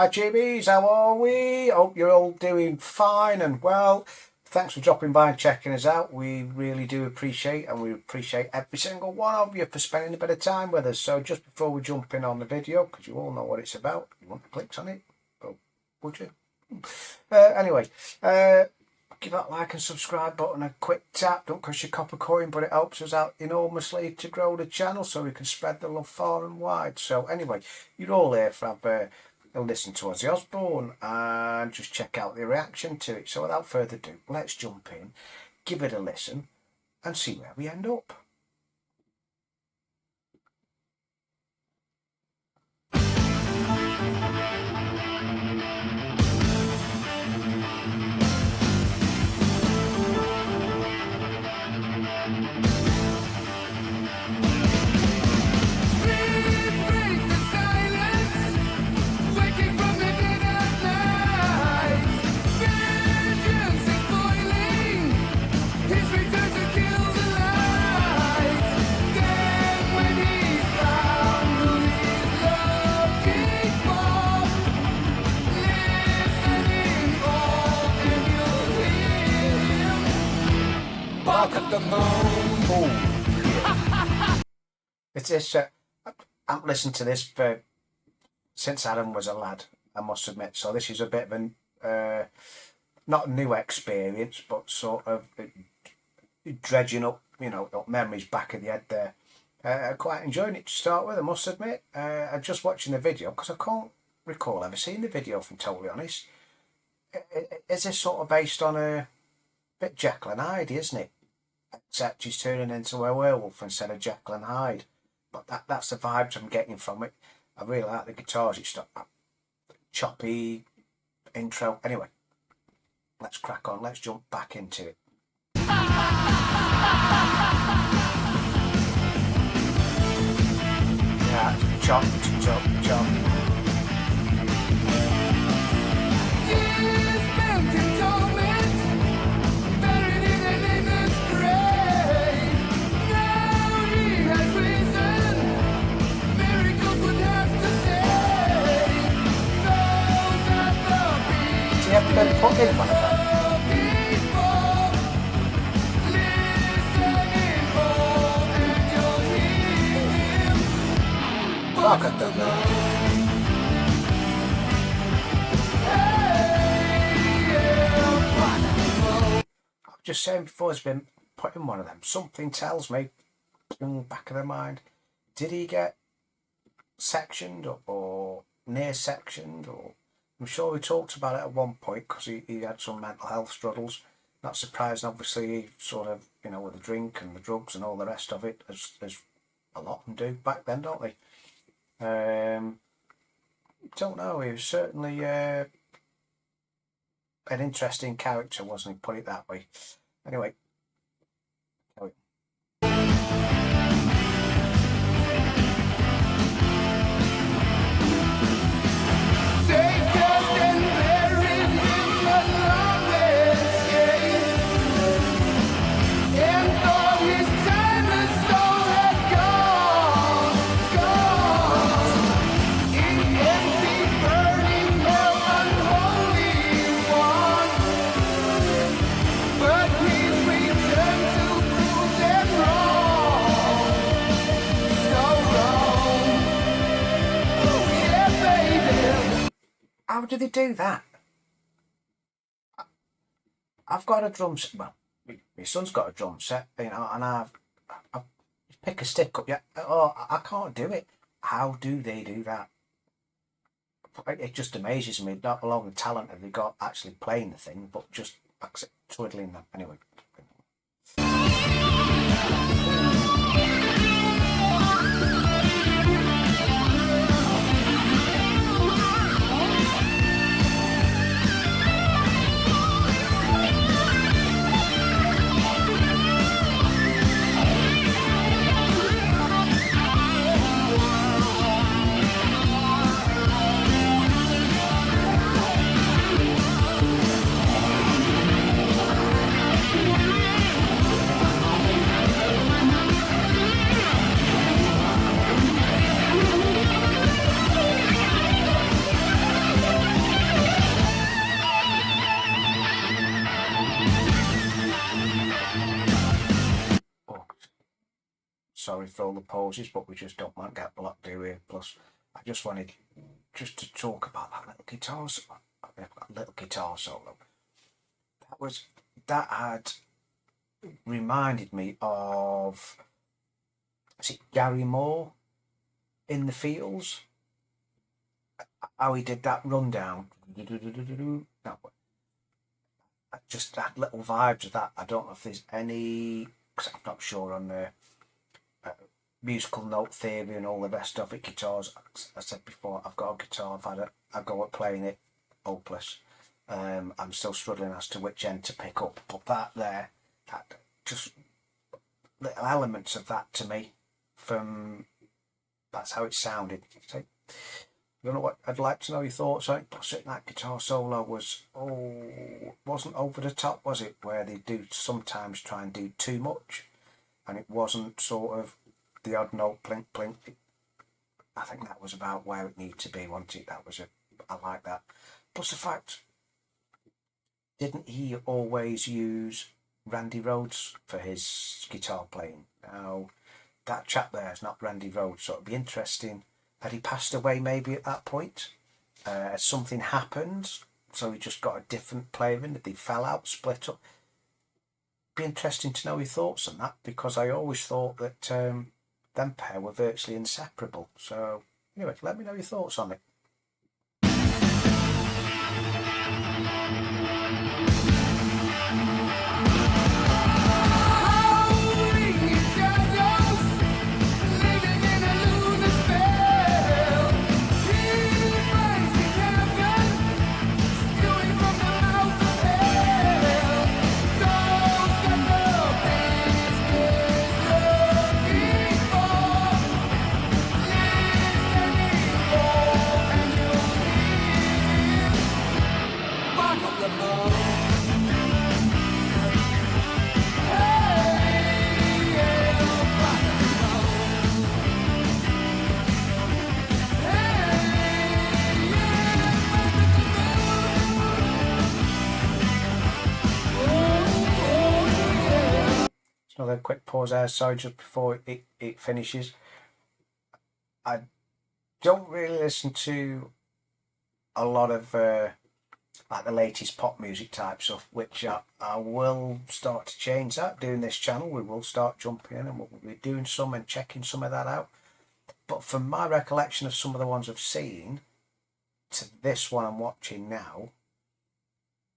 Hi Tubies, how are we? Hope you're all doing fine and well. Thanks for dropping by and checking us out. We really do appreciate, and we appreciate every single one of you for spending a bit of time with us. So just before we jump in on the video, because you all know what it's about, you want to click on it? Oh, would you? Anyway, give that like and subscribe button a quick tap. Don't cost you a copper coin, but it helps us out enormously to grow the channel so we can spread the love far and wide. So anyway, you're all here for listen to Ozzy Osbourne and just check out the reaction to it. So without further ado, let's jump in, give it a listen and see where we end up. It's this. I've listened to this since Adam was a lad, I must admit. So this is a bit of a not a new experience, but sort of dredging up, up memories back of the head there. Quite enjoying it to start with, I must admit. I'm just watching the video because I can't recall ever seeing the video, if I'm totally honest. Is this sort of based on a bit Jekyll and Hyde, isn't it? Except he's turning into a werewolf instead of Jekyll and Hyde. But that's the vibes I'm getting from it. I really like the guitars. It's that choppy intro. Anyway, let's crack on. Let's jump back into it. Yeah, chop, chop, chop. You have to go put in one of them. Look at them. I was just saying before, he's been putting one of them. Something tells me, in the back of the mind, did he get sectioned or near sectioned, or I'm sure we talked about it at one point because he had some mental health struggles. Not surprising, obviously, he sort of, with the drink and the drugs and all the rest of it, as a lot of them do back then, don't they? Don't know, he was certainly an interesting character, wasn't he? Put it that way. Anyway. How do they do that? I've got a drum set. Well, my son's got a drum set, and I pick a stick up. Yeah, oh, I can't do it. How do they do that? It just amazes me. Not a lot of talent have they got actually playing the thing, but just twiddling them. Anyway. Sorry for all the pauses, but we just don't want to get blocked, do we? Plus, I just wanted just to talk about that little guitar solo. That had reminded me of, is it Gary Moore in the Fields? How he did that rundown. That I just had little vibes of that. I don't know if there's any, because I'm not sure on the musical note theory and all the rest of it. Guitars, I said before, I've got a guitar, I've had a go at playing it, hopeless. I'm still struggling as to which end to pick up, but that just little elements of that to me, from that's how it sounded. So, I don't know what, I'd like to know your thoughts on it. Plus, that guitar solo wasn't over the top, was it? Where they do sometimes try and do too much, and it wasn't sort of the odd note plink plink. I think that was about where it needed to be, wasn't it? I like that. Plus the fact, didn't he always use Randy Rhoads for his guitar playing? Now, that chap there is not Randy Rhoads, so it'd be interesting. Had he passed away maybe at that point? Had something happened, so he just got a different player in? Did they fell out, split up? Be interesting to know your thoughts on that, because I always thought that them pair were virtually inseparable. So anyway, let me know your thoughts on it. Another quick pause there, sorry, just before it finishes. I don't really listen to a lot of like the latest pop music type stuff, which I will start to change that. Doing this channel, we will start jumping in and we'll be doing some and checking some of that out. But from my recollection of some of the ones I've seen to this one I'm watching now,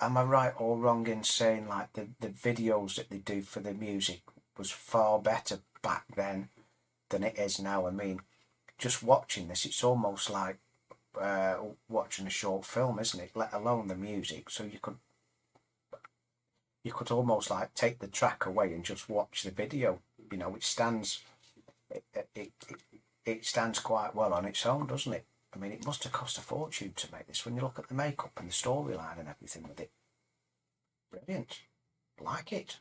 am I right or wrong in saying like the videos that they do for the music was far better back then than it is now? I mean, just watching this, it's almost like watching a short film, isn't it? Let alone the music. So you could almost like take the track away and just watch the video. You know, it stands quite well on its own, doesn't it? I mean, it must have cost a fortune to make this when you look at the makeup and the storyline and everything with it. Brilliant. Like it.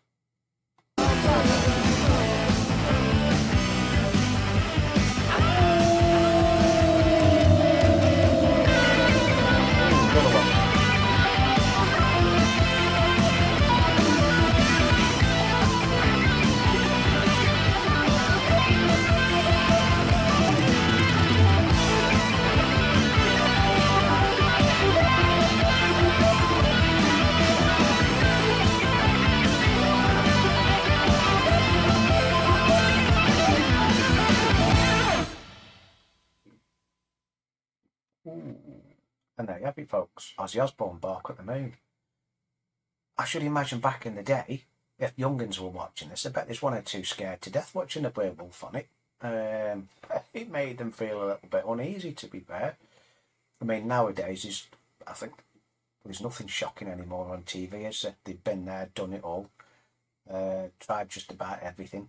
And there you have it, folks. Ozzy Osbourne Bark at the Moon. I should imagine back in the day, if young'uns were watching this, I bet there's one or two scared to death watching a werewolf on it. It made them feel a little bit uneasy, to be fair. I mean, nowadays, I think there's nothing shocking anymore on TV, is there? They've been there, done it all, tried just about everything.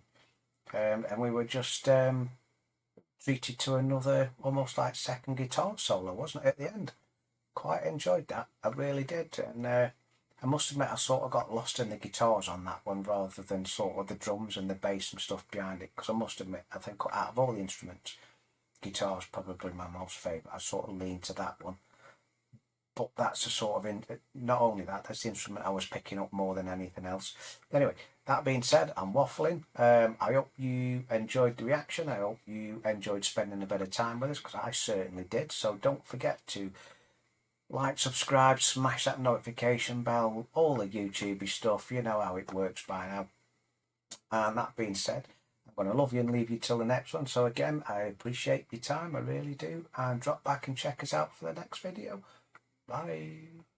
And we were just treated to another almost like second guitar solo, wasn't it, at the end? Quite enjoyed that, I really did. And I must admit, I sort of got lost in the guitars on that one rather than sort of the drums and the bass and stuff behind it, because I must admit, I think out of all the instruments, guitar's probably my most favourite. I sort of lean to that one. But that's a sort of, not only that, that's the instrument I was picking up more than anything else. Anyway, that being said, I'm waffling. I hope you enjoyed the reaction. I hope you enjoyed spending a bit of time with us, because I certainly did. So don't forget to like, subscribe, smash that notification bell, all the YouTubey stuff. You know how it works by now. And that being said, I'm going to love you and leave you till the next one. So again, I appreciate your time, I really do. And drop back and check us out for the next video. Bye.